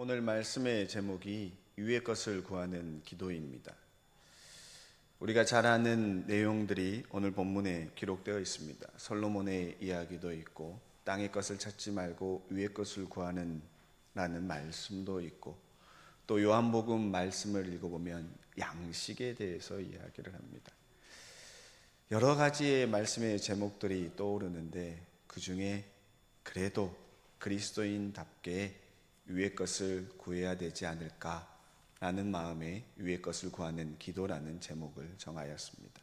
오늘 말씀의 제목이 위의 것을 구하는 기도입니다. 우리가 잘 아는 내용들이 오늘 본문에 기록되어 있습니다. 솔로몬의 이야기도 있고 땅의 것을 찾지 말고 위의 것을 구하는 라는 말씀도 있고 또 요한복음 말씀을 읽어보면 양식에 대해서 이야기를 합니다. 여러 가지의 말씀의 제목들이 떠오르는데 그 중에 그래도 그리스도인답게 위의 것을 구해야 되지 않을까라는 마음에 위의 것을 구하는 기도라는 제목을 정하였습니다.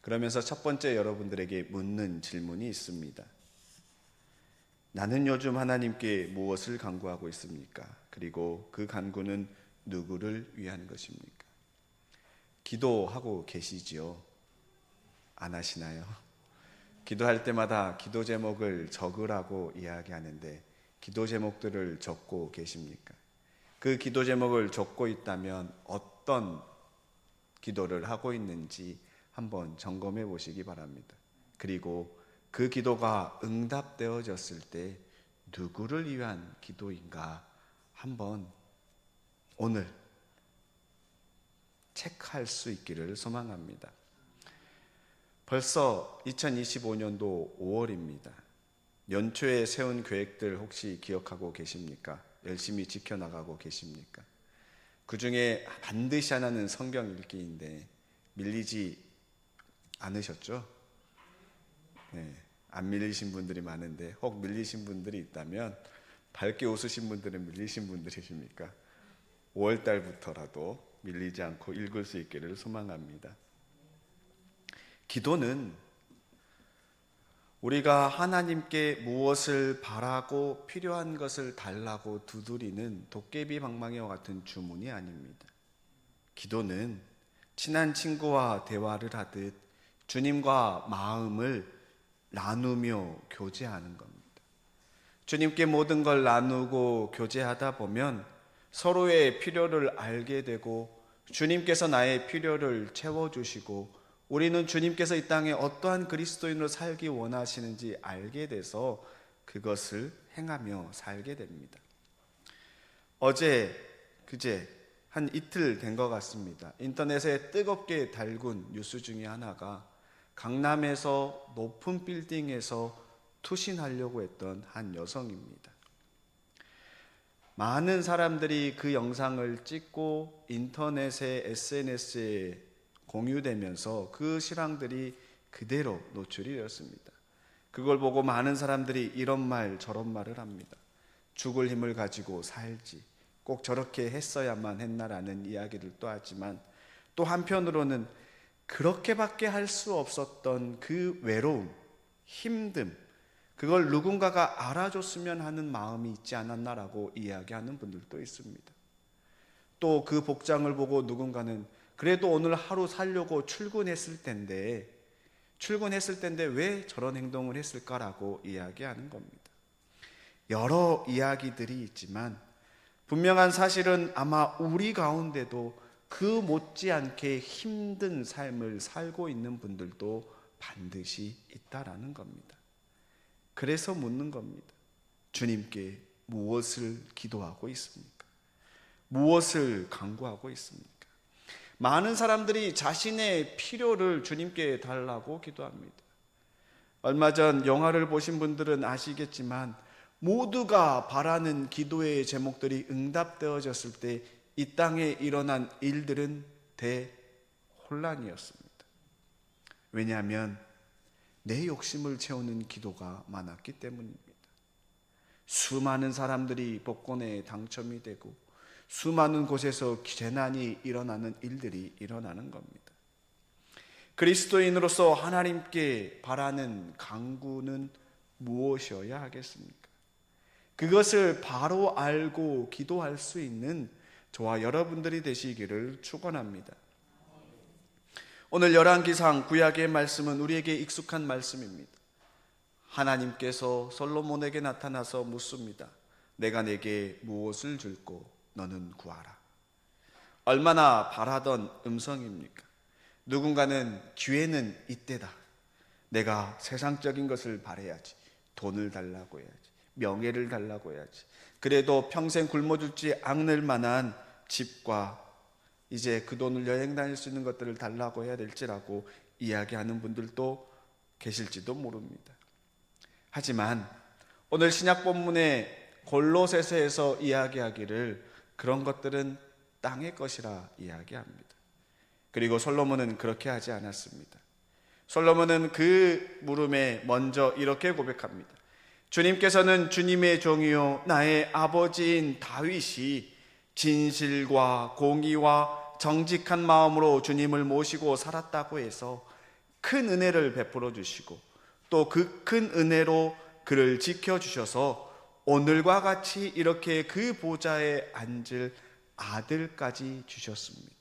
그러면서 첫 번째 여러분들에게 묻는 질문이 있습니다. 나는 요즘 하나님께 무엇을 간구하고 있습니까? 그리고 그 간구는 누구를 위한 것입니까? 기도하고 계시지요? 안 하시나요? 기도할 때마다 기도 제목을 적으라고 이야기하는데 기도 제목들을 적고 계십니까? 그 기도 제목을 적고 있다면 어떤 기도를 하고 있는지 한번 점검해 보시기 바랍니다. 그리고 그 기도가 응답되어졌을 때 누구를 위한 기도인가 한번 오늘 체크할 수 있기를 소망합니다. 벌써 2025년도 5월입니다. 연초에 세운 계획들 혹시 기억하고 계십니까? 열심히 지켜나가고 계십니까? 그 중에 반드시 하나는 성경 읽기인데 밀리지 않으셨죠? 네, 안 밀리신 분들이 많은데 혹 밀리신 분들이 있다면 밝게 웃으신 분들은 밀리신 분들이십니까? 5월달부터라도 밀리지 않고 읽을 수 있기를 소망합니다. 기도는 우리가 하나님께 무엇을 바라고 필요한 것을 달라고 두드리는 도깨비 방망이와 같은 주문이 아닙니다. 기도는 친한 친구와 대화를 하듯 주님과 마음을 나누며 교제하는 겁니다. 주님께 모든 걸 나누고 교제하다 보면 서로의 필요를 알게 되고 주님께서 나의 필요를 채워주시고 우리는 주님께서 이 땅에 어떠한 그리스도인으로 살기 원하시는지 알게 돼서 그것을 행하며 살게 됩니다. 어제, 그제 한 이틀 된 것 같습니다. 인터넷에 뜨겁게 달군 뉴스 중에 하나가 강남에서 높은 빌딩에서 투신하려고 했던 한 여성입니다. 많은 사람들이 그 영상을 찍고 인터넷에 SNS에 공유되면서 그 실황들이 그대로 노출이 되었습니다. 그걸 보고 많은 사람들이 이런 말 저런 말을 합니다. 죽을 힘을 가지고 살지 꼭 저렇게 했어야만 했나라는 이야기를 또 하지만 또 한편으로는 그렇게밖에 할 수 없었던 그 외로움, 힘듦 그걸 누군가가 알아줬으면 하는 마음이 있지 않았나라고 이야기하는 분들도 있습니다. 또 그 복장을 보고 누군가는 그래도 오늘 하루 살려고 출근했을 텐데 왜 저런 행동을 했을까라고 이야기하는 겁니다. 여러 이야기들이 있지만 분명한 사실은 아마 우리 가운데도 그 못지않게 힘든 삶을 살고 있는 분들도 반드시 있다라는 겁니다. 그래서 묻는 겁니다. 주님께 무엇을 기도하고 있습니까? 무엇을 간구하고 있습니까? 많은 사람들이 자신의 필요를 주님께 달라고 기도합니다. 얼마 전 영화를 보신 분들은 아시겠지만 모두가 바라는 기도의 제목들이 응답되어졌을 때 이 땅에 일어난 일들은 대혼란이었습니다. 왜냐하면 내 욕심을 채우는 기도가 많았기 때문입니다. 수많은 사람들이 복권에 당첨이 되고 수많은 곳에서 재난이 일어나는 일들이 일어나는 겁니다. 그리스도인으로서 하나님께 바라는 간구는 무엇이어야 하겠습니까? 그것을 바로 알고 기도할 수 있는 저와 여러분들이 되시기를 축원합니다. 오늘 열왕기상 구약의 말씀은 우리에게 익숙한 말씀입니다. 하나님께서 솔로몬에게 나타나서 묻습니다. 내가 내게 무엇을 줄고 너는 구하라. 얼마나 바라던 음성입니까? 누군가는 기회는 이때다. 내가 세상적인 것을 바라야지. 돈을 달라고 해야지. 명예를 달라고 해야지. 그래도 평생 굶어 죽지 않을 만한 집과 이제 그 돈을 여행 다닐 수 있는 것들을 달라고 해야 될지라고 이야기하는 분들도 계실지도 모릅니다. 하지만 오늘 신약 본문의 골로새서에서 이야기하기를 그런 것들은 땅의 것이라 이야기합니다. 그리고 솔로몬은 그렇게 하지 않았습니다. 솔로몬은 그 물음에 먼저 이렇게 고백합니다. 주님께서는 주님의 종이요 나의 아버지인 다윗이 진실과 공의와 정직한 마음으로 주님을 모시고 살았다고 해서 큰 은혜를 베풀어 주시고 또 그 큰 은혜로 그를 지켜주셔서 오늘과 같이 이렇게 그 보좌에 앉을 아들까지 주셨습니다.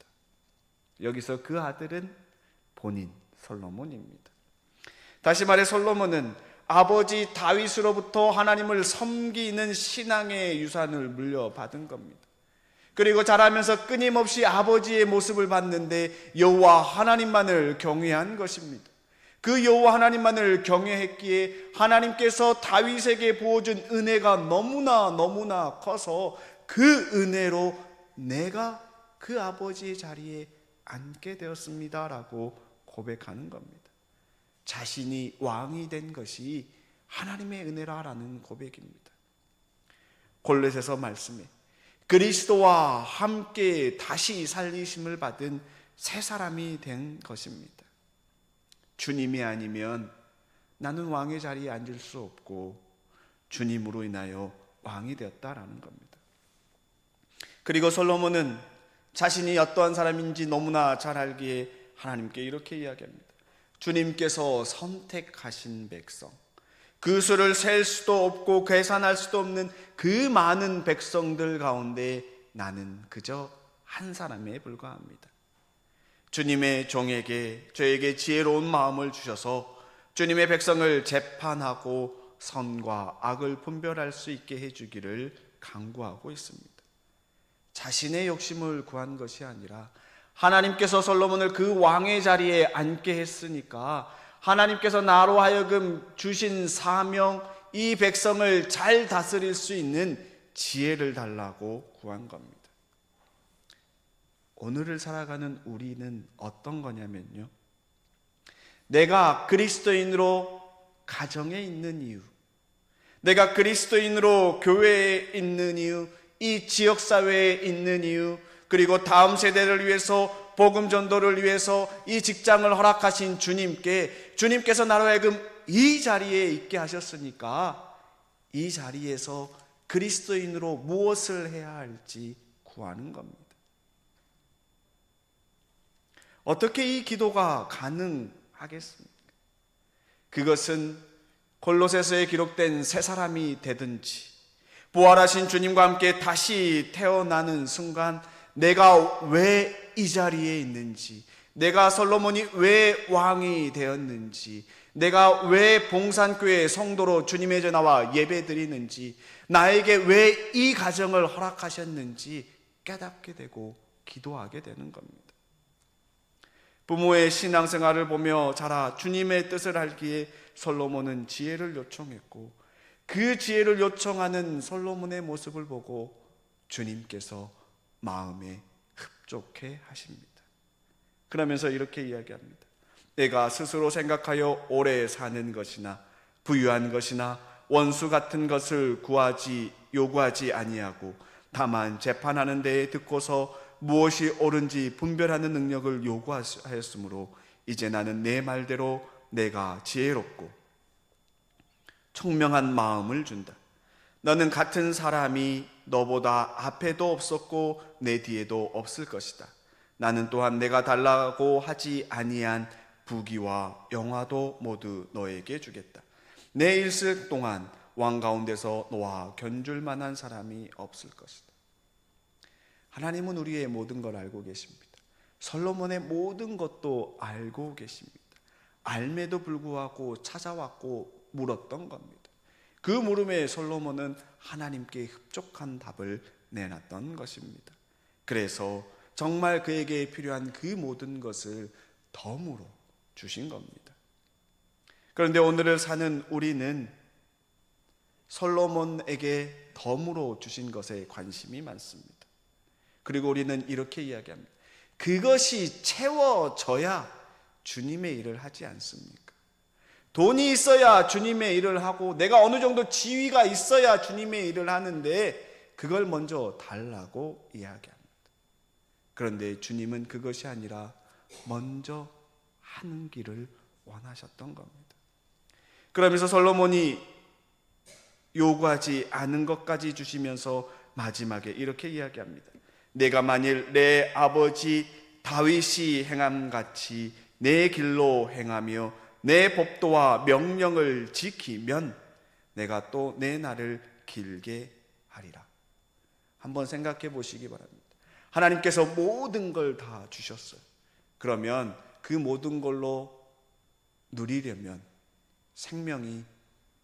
여기서 그 아들은 본인 솔로몬입니다. 다시 말해 솔로몬은 아버지 다윗으로부터 하나님을 섬기는 신앙의 유산을 물려받은 겁니다. 그리고 자라면서 끊임없이 아버지의 모습을 봤는데 여호와 하나님만을 경외한 것입니다. 그 여호와 하나님만을 경외했기에 하나님께서 다윗에게 부어준 은혜가 너무나 커서 그 은혜로 내가 그 아버지의 자리에 앉게 되었습니다라고 고백하는 겁니다. 자신이 왕이 된 것이 하나님의 은혜라는 고백입니다. 골로새서 말씀에 그리스도와 함께 다시 살리심을 받은 새 사람이 된 것입니다. 주님이 아니면 나는 왕의 자리에 앉을 수 없고 주님으로 인하여 왕이 되었다라는 겁니다. 그리고 솔로몬은 자신이 어떠한 사람인지 너무나 잘 알기에 하나님께 이렇게 이야기합니다. 주님께서 선택하신 백성, 그 수를 셀 수도 없고 계산할 수도 없는 그 많은 백성들 가운데 나는 그저 한 사람에 불과합니다. 주님의 종에게 저에게 지혜로운 마음을 주셔서 주님의 백성을 재판하고 선과 악을 분별할 수 있게 해주기를 간구하고 있습니다. 자신의 욕심을 구한 것이 아니라 하나님께서 솔로몬을 그 왕의 자리에 앉게 했으니까 하나님께서 나로 하여금 주신 사명, 이 백성을 잘 다스릴 수 있는 지혜를 달라고 구한 겁니다. 오늘을 살아가는 우리는 어떤 거냐면요, 내가 그리스도인으로 가정에 있는 이유, 내가 그리스도인으로 교회에 있는 이유, 이 지역사회에 있는 이유, 그리고 다음 세대를 위해서 복음 전도를 위해서 이 직장을 허락하신 주님께서 나로 하여금 이 자리에 있게 하셨으니까 이 자리에서 그리스도인으로 무엇을 해야 할지 구하는 겁니다. 어떻게 이 기도가 가능하겠습니까? 그것은 골로새서에 기록된 새 사람이 되든지 부활하신 주님과 함께 다시 태어나는 순간 내가 왜 이 자리에 있는지, 내가 솔로몬이 왜 왕이 되었는지, 내가 왜 봉산교회 성도로 주님의 전 나와 예배드리는지, 나에게 왜 이 가정을 허락하셨는지 깨닫게 되고 기도하게 되는 겁니다. 부모의 신앙생활을 보며 자라 주님의 뜻을 알기에 솔로몬은 지혜를 요청했고 그 지혜를 요청하는 솔로몬의 모습을 보고 주님께서 마음에 흡족해 하십니다. 그러면서 이렇게 이야기합니다. 내가 스스로 생각하여 오래 사는 것이나 부유한 것이나 원수 같은 것을 요구하지 아니하고 다만 재판하는 데에 듣고서 무엇이 옳은지 분별하는 능력을 요구하였으므로 이제 나는 내 말대로 내가 지혜롭고 총명한 마음을 준다. 너는 같은 사람이 너보다 앞에도 없었고 내 뒤에도 없을 것이다. 나는 또한 내가 달라고 하지 아니한 부귀와 영화도 모두 너에게 주겠다. 내 일생 동안 왕 가운데서 너와 견줄 만한 사람이 없을 것이다. 하나님은 우리의 모든 걸 알고 계십니다. 솔로몬의 모든 것도 알고 계십니다. 알매도 불구하고 찾아왔고 물었던 겁니다. 그 물음에 솔로몬은 하나님께 흡족한 답을 내놨던 것입니다. 그래서 정말 그에게 필요한 그 모든 것을 덤으로 주신 겁니다. 그런데 오늘을 사는 우리는 솔로몬에게 덤으로 주신 것에 관심이 많습니다. 그리고 우리는 이렇게 이야기합니다. 그것이 채워져야 주님의 일을 하지 않습니까? 돈이 있어야 주님의 일을 하고 내가 어느 정도 지위가 있어야 주님의 일을 하는데 그걸 먼저 달라고 이야기합니다. 그런데 주님은 그것이 아니라 먼저 하는 길을 원하셨던 겁니다. 그러면서 솔로몬이 요구하지 않은 것까지 주시면서 마지막에 이렇게 이야기합니다. 내가 만일 내 아버지 다윗이 행함같이 내 길로 행하며 내 법도와 명령을 지키면 내가 또 내 날을 길게 하리라. 한번 생각해 보시기 바랍니다. 하나님께서 모든 걸 다 주셨어요. 그러면 그 모든 걸로 누리려면 생명이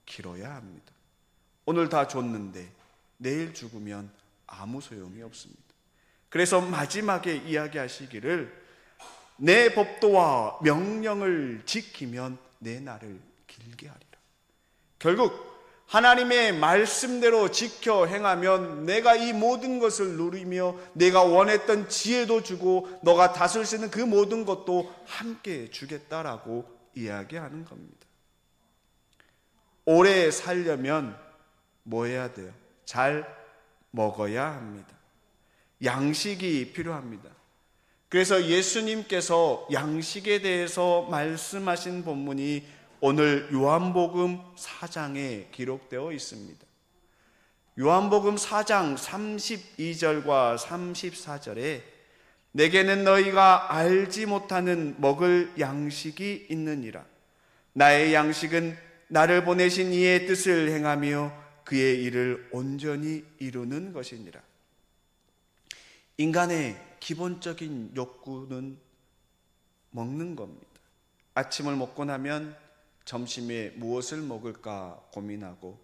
길어야 합니다. 오늘 다 줬는데 내일 죽으면 아무 소용이 없습니다. 그래서 마지막에 이야기하시기를 내 법도와 명령을 지키면 내 날을 길게 하리라. 결국 하나님의 말씀대로 지켜 행하면 내가 이 모든 것을 누리며 내가 원했던 지혜도 주고 너가 다스릴 수 있는 그 모든 것도 함께 주겠다라고 이야기하는 겁니다. 오래 살려면 뭐 해야 돼요? 잘 먹어야 합니다. 양식이 필요합니다. 그래서 예수님께서 양식에 대해서 말씀하신 본문이 오늘 요한복음 4장에 기록되어 있습니다. 요한복음 4장 32절과 34절에 내게는 너희가 알지 못하는 먹을 양식이 있느니라. 나의 양식은 나를 보내신 이의 뜻을 행하며 그의 일을 온전히 이루는 것이니라. 인간의 기본적인 욕구는 먹는 겁니다. 아침을 먹고 나면 점심에 무엇을 먹을까 고민하고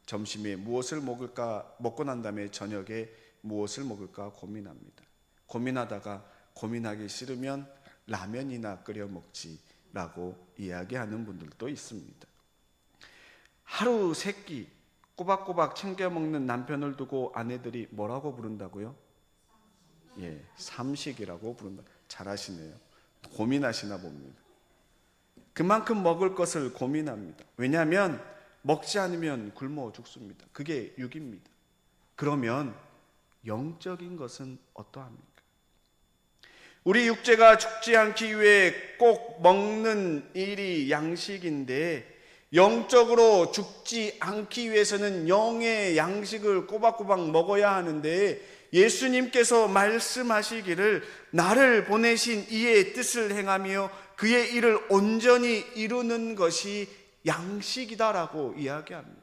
점심에 무엇을 먹을까 먹고 난 다음에 저녁에 무엇을 먹을까 고민합니다. 고민하다가 고민하기 싫으면 라면이나 끓여 먹지라고 이야기하는 분들도 있습니다. 하루 세 끼 꼬박꼬박 챙겨 먹는 남편을 두고 아내들이 뭐라고 부른다고요? 삼식이라고 부른다. 잘하시네요. 고민하시나 봅니다. 그만큼 먹을 것을 고민합니다. 왜냐하면 먹지 않으면 굶어 죽습니다. 그게 육입니다. 그러면 영적인 것은 어떠합니까? 우리 육체가 죽지 않기 위해 꼭 먹는 일이 양식인데 영적으로 죽지 않기 위해서는 영의 양식을 꼬박꼬박 먹어야 하는데 예수님께서 말씀하시기를 나를 보내신 이의 뜻을 행하며 그의 일을 온전히 이루는 것이 양식이다라고 이야기합니다.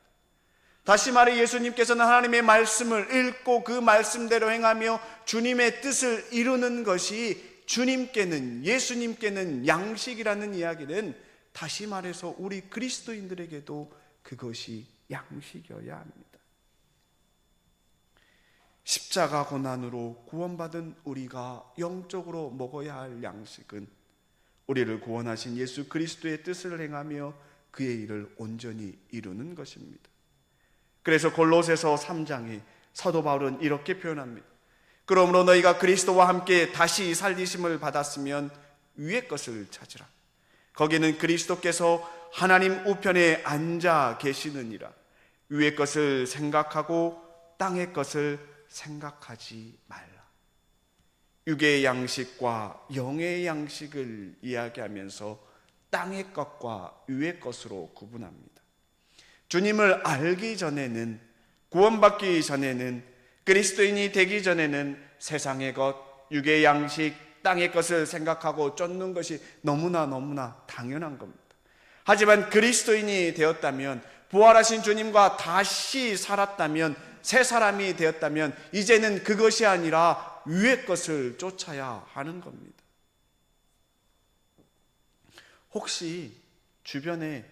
다시 말해 예수님께서는 하나님의 말씀을 읽고 그 말씀대로 행하며 주님의 뜻을 이루는 것이 주님께는 예수님께는 양식이라는 이야기는 다시 말해서 우리 그리스도인들에게도 그것이 양식이어야 합니다. 십자가 고난으로 구원받은 우리가 영적으로 먹어야 할 양식은 우리를 구원하신 예수 그리스도의 뜻을 행하며 그의 일을 온전히 이루는 것입니다. 그래서 골로새서 3장에 사도 바울은 이렇게 표현합니다. 그러므로 너희가 그리스도와 함께 다시 살리심을 받았으면 위의 것을 찾으라. 거기는 그리스도께서 하나님 우편에 앉아 계시느니라. 위의 것을 생각하고 땅의 것을 생각하지 말라. 육의 양식과 영의 양식을 이야기하면서 땅의 것과 위의 것으로 구분합니다. 주님을 알기 전에는, 구원받기 전에는, 그리스도인이 되기 전에는 세상의 것, 육의 양식, 땅의 것을 생각하고 쫓는 것이 너무나 당연한 겁니다. 하지만 그리스도인이 되었다면, 부활하신 주님과 다시 살았다면, 새 사람이 되었다면 이제는 그것이 아니라 위의 것을 쫓아야 하는 겁니다. 혹시 주변에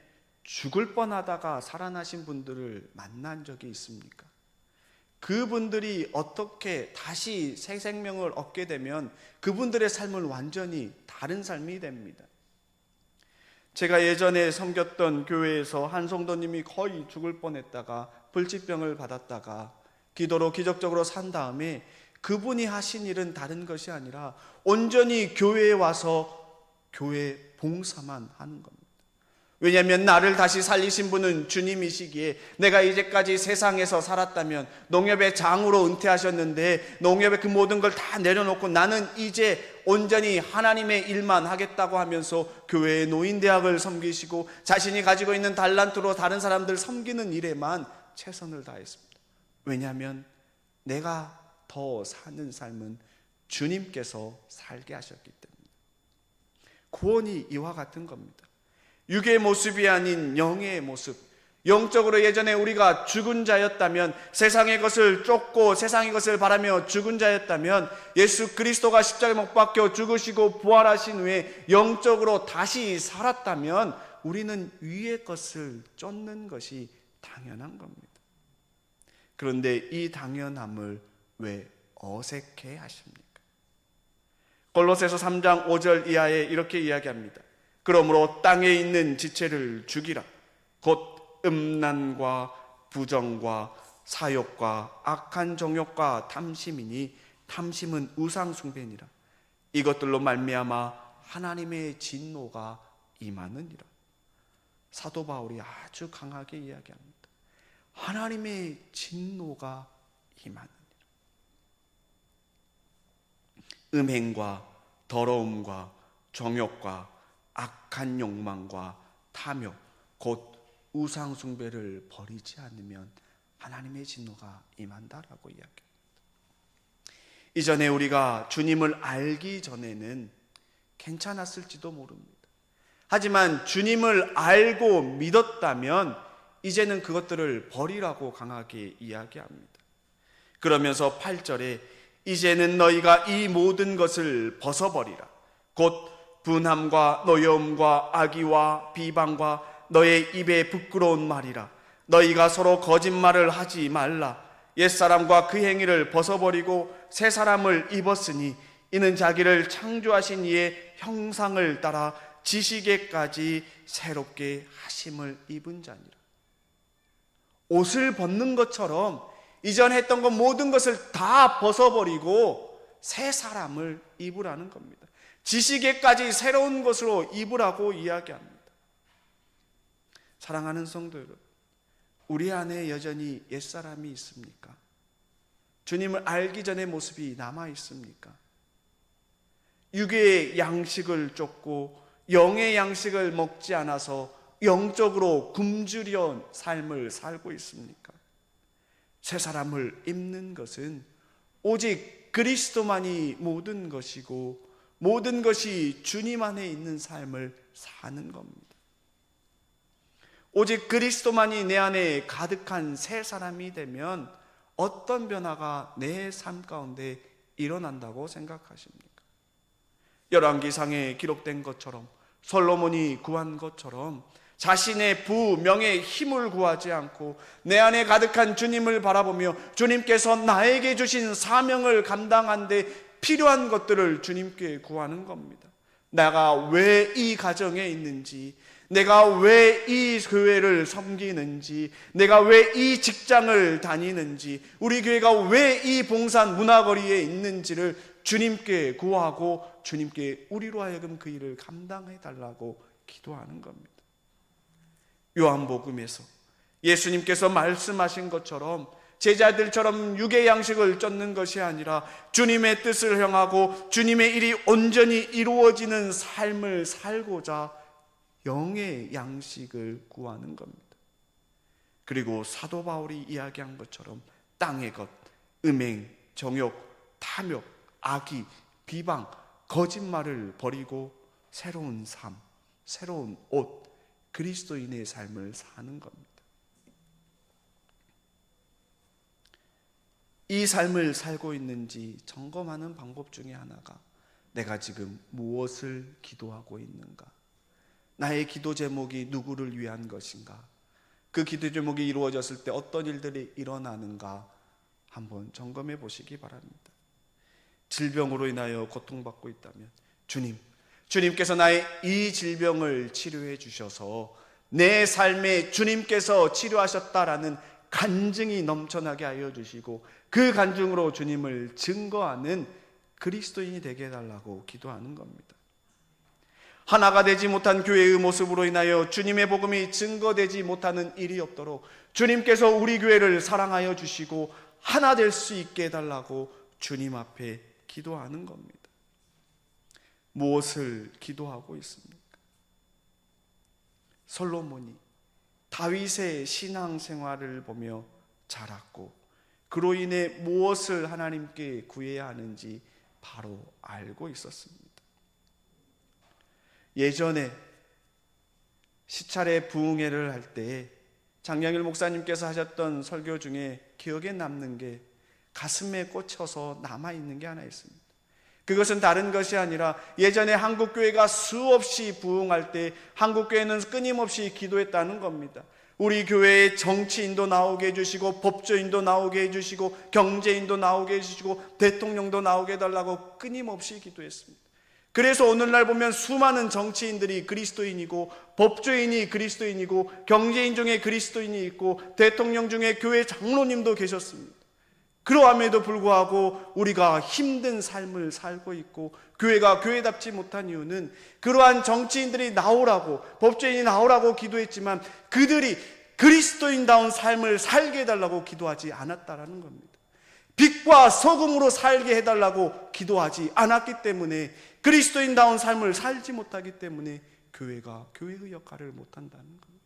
죽을 뻔하다가 살아나신 분들을 만난 적이 있습니까? 그분들이 어떻게 다시 새 생명을 얻게 되면 그분들의 삶은 완전히 다른 삶이 됩니다. 제가 예전에 섬겼던 교회에서 한 성도님이 거의 죽을 뻔했다가 불치병을 받았다가 기도로 기적적으로 산 다음에 그분이 하신 일은 다른 것이 아니라 온전히 교회에 와서 교회 봉사만 하는 겁니다. 왜냐하면 나를 다시 살리신 분은 주님이시기에, 내가 이제까지 세상에서 살았다면 농협의 장으로 은퇴하셨는데 농협의 그 모든 걸 다 내려놓고 나는 이제 온전히 하나님의 일만 하겠다고 하면서 교회의 노인대학을 섬기시고 자신이 가지고 있는 달란트로 다른 사람들 섬기는 일에만 최선을 다했습니다. 왜냐하면 내가 더 사는 삶은 주님께서 살게 하셨기 때문에. 구원이 이와 같은 겁니다. 육의 모습이 아닌 영의 모습. 영적으로 예전에 우리가 죽은 자였다면, 세상의 것을 쫓고 세상의 것을 바라며 죽은 자였다면, 예수 그리스도가 십자가에 못 박혀 죽으시고 부활하신 후에 영적으로 다시 살았다면 우리는 위의 것을 쫓는 것이 당연한 겁니다. 그런데 이 당연함을 왜 어색해 하십니까? 골로새서 3장 5절 이하에 이렇게 이야기합니다. 그러므로 땅에 있는 지체를 죽이라. 곧 음란과 부정과 사욕과 악한 정욕과 탐심이니 탐심은 우상 숭배니라. 이것들로 말미암아 하나님의 진노가 임하느니라. 사도 바울이 아주 강하게 이야기합니다. 하나님의 진노가 임하느니라. 음행과 더러움과 정욕과 악한 욕망과 탐욕, 곧 우상 숭배를 버리지 않으면 하나님의 진노가 임한다라고 이야기합니다. 이전에 우리가 주님을 알기 전에는 괜찮았을지도 모릅니다. 하지만 주님을 알고 믿었다면 이제는 그것들을 버리라고 강하게 이야기합니다. 그러면서 8절에 이제는 너희가 이 모든 것을 벗어버리라. 곧 분함과 노여움과 악의와 비방과 너의 입에 부끄러운 말이라. 너희가 서로 거짓말을 하지 말라. 옛사람과 그 행위를 벗어버리고 새 사람을 입었으니 이는 자기를 창조하신 이의 형상을 따라 지식에까지 새롭게 하심을 입은 자니라. 옷을 벗는 것처럼 이전 했던 것 모든 것을 다 벗어버리고 새 사람을 입으라는 겁니다. 지식에까지 새로운 것으로 입으라고 이야기합니다. 사랑하는 성도 여러분, 우리 안에 여전히 옛사람이 있습니까? 주님을 알기 전의 모습이 남아 있습니까? 육의 양식을 쫓고 영의 양식을 먹지 않아서 영적으로 굶주려 삶을 살고 있습니까? 새 사람을 입는 것은 오직 그리스도만이 모든 것이고 모든 것이 주님 안에 있는 삶을 사는 겁니다. 오직 그리스도만이 내 안에 가득한 새 사람이 되면 어떤 변화가 내 삶 가운데 일어난다고 생각하십니까? 열왕기상에 기록된 것처럼, 솔로몬이 구한 것처럼 자신의 부명의 힘을 구하지 않고 내 안에 가득한 주님을 바라보며 주님께서 나에게 주신 사명을 감당한 데 필요한 것들을 주님께 구하는 겁니다. 내가 왜 이 가정에 있는지, 내가 왜 이 교회를 섬기는지, 내가 왜 이 직장을 다니는지, 우리 교회가 왜 이 봉산 문화거리에 있는지를 주님께 구하고 주님께 우리로 하여금 그 일을 감당해 달라고 기도하는 겁니다. 요한복음에서 예수님께서 말씀하신 것처럼 제자들처럼 육의 양식을 쫓는 것이 아니라 주님의 뜻을 향하고 주님의 일이 온전히 이루어지는 삶을 살고자 영의 양식을 구하는 겁니다. 그리고 사도 바울이 이야기한 것처럼 땅의 것, 음행, 정욕, 탐욕, 악의, 비방, 거짓말을 버리고 새로운 삶, 새로운 옷, 그리스도인의 삶을 사는 겁니다. 이 삶을 살고 있는지 점검하는 방법 중에 하나가 내가 지금 무엇을 기도하고 있는가? 나의 기도 제목이 누구를 위한 것인가? 그 기도 제목이 이루어졌을 때 어떤 일들이 일어나는가? 한번 점검해 보시기 바랍니다. 질병으로 인하여 고통받고 있다면 주님께서 나의 이 질병을 치료해 주셔서 내 삶에 주님께서 치료하셨다라는 간증이 넘쳐나게 하여 주시고 그 간증으로 주님을 증거하는 그리스도인이 되게 해달라고 기도하는 겁니다. 하나가 되지 못한 교회의 모습으로 인하여 주님의 복음이 증거되지 못하는 일이 없도록 주님께서 우리 교회를 사랑하여 주시고 하나 될 수 있게 해달라고 주님 앞에 기도하는 겁니다. 무엇을 기도하고 있습니까? 솔로몬이 다윗의 신앙생활을 보며 자랐고 그로 인해 무엇을 하나님께 구해야 하는지 바로 알고 있었습니다. 예전에 시찰의 부흥회를 할 때 장영일 목사님께서 하셨던 설교 중에 기억에 남는 게 가슴에 꽂혀서 남아있는 게 하나 있습니다. 그것은 다른 것이 아니라 예전에 한국교회가 수없이 부흥할 때 한국교회는 끊임없이 기도했다는 겁니다. 우리 교회에 정치인도 나오게 해주시고 법조인도 나오게 해주시고 경제인도 나오게 해주시고 대통령도 나오게 해달라고 끊임없이 기도했습니다. 그래서 오늘날 보면 수많은 정치인들이 그리스도인이고 법조인이 그리스도인이고 경제인 중에 그리스도인이 있고 대통령 중에 교회 장로님도 계셨습니다. 그러함에도 불구하고 우리가 힘든 삶을 살고 있고 교회가 교회답지 못한 이유는 그러한 정치인들이 나오라고 법조인이 나오라고 기도했지만 그들이 그리스도인다운 삶을 살게 해달라고 기도하지 않았다라는 겁니다. 빛과 소금으로 살게 해달라고 기도하지 않았기 때문에 그리스도인다운 삶을 살지 못하기 때문에 교회가 교회의 역할을 못한다는 겁니다.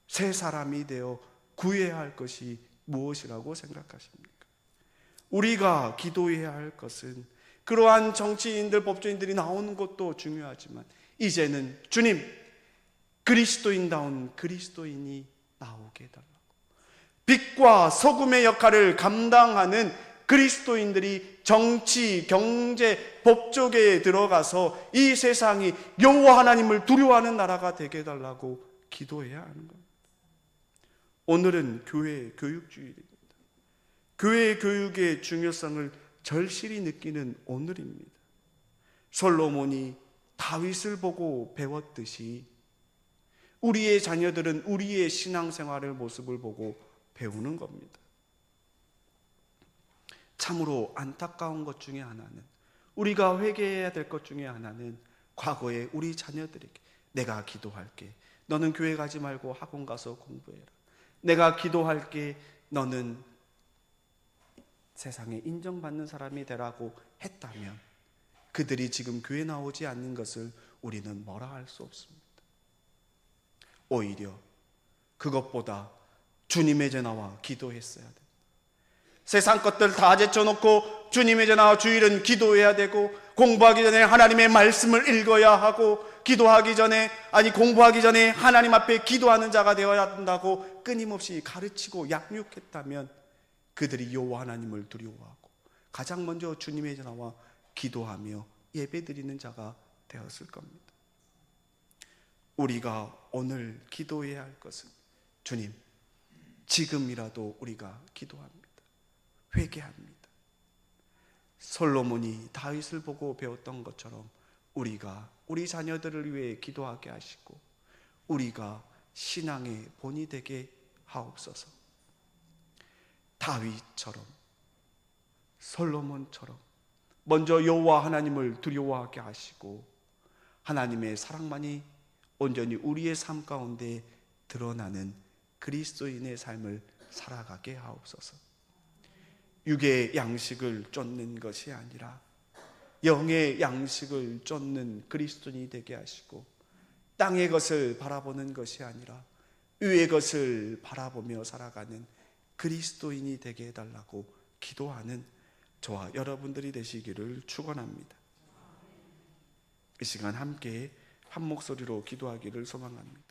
새 사람이 되어 구해야 할 것이 무엇이라고 생각하십니까? 우리가 기도해야 할 것은 그러한 정치인들, 법조인들이 나오는 것도 중요하지만 이제는 주님, 그리스도인다운 그리스도인이 나오게 해달라고 빛과 소금의 역할을 감당하는 그리스도인들이 정치, 경제, 법조계에 들어가서 이 세상이 여호와 하나님을 두려워하는 나라가 되게 해달라고 기도해야 하는 겁니다. 오늘은 교회 교육주일입니다. 교회 교육의 중요성을 절실히 느끼는 오늘입니다. 솔로몬이 다윗을 보고 배웠듯이 우리의 자녀들은 우리의 신앙생활의 모습을 보고 배우는 겁니다. 참으로 안타까운 것 중에 하나는 우리가 회개해야 될 것 중에 하나는 과거에 우리 자녀들에게 내가 기도할게, 너는 교회 가지 말고 학원 가서 공부해라, 내가 기도할게, 너는 세상에 인정받는 사람이 되라고 했다면 그들이 지금 교회 나오지 않는 것을 우리는 뭐라 할 수 없습니다. 오히려 그것보다 주님의 전화와 기도했어야 됩니다. 세상 것들 다 제쳐놓고 주님의 전화와 주일은 기도해야 되고 공부하기 전에 하나님의 말씀을 읽어야 하고 기도하기 전에 공부하기 전에 하나님 앞에 기도하는 자가 되어야 한다고 끊임없이 가르치고 양육했다면 그들이 여호와 하나님을 두려워하고 가장 먼저 주님의 전화와 기도하며 예배드리는 자가 되었을 겁니다. 우리가 오늘 기도해야 할 것은 주님, 지금이라도 우리가 기도합니다. 회개합니다. 솔로몬이 다윗을 보고 배웠던 것처럼 우리가 우리 자녀들을 위해 기도하게 하시고 우리가 신앙의 본이 되게 하옵소서. 다윗처럼 솔로몬처럼 먼저 여호와 하나님을 두려워하게 하시고 하나님의 사랑만이 온전히 우리의 삶 가운데 드러나는 그리스도인의 삶을 살아가게 하옵소서. 육의 양식을 쫓는 것이 아니라 영의 양식을 쫓는 그리스도인이 되게 하시고 땅의 것을 바라보는 것이 아니라 위의 것을 바라보며 살아가는 그리스도인이 되게 해달라고 기도하는 저와 여러분들이 되시기를 축원합니다. 이 시간 함께 한 목소리로 기도하기를 소망합니다.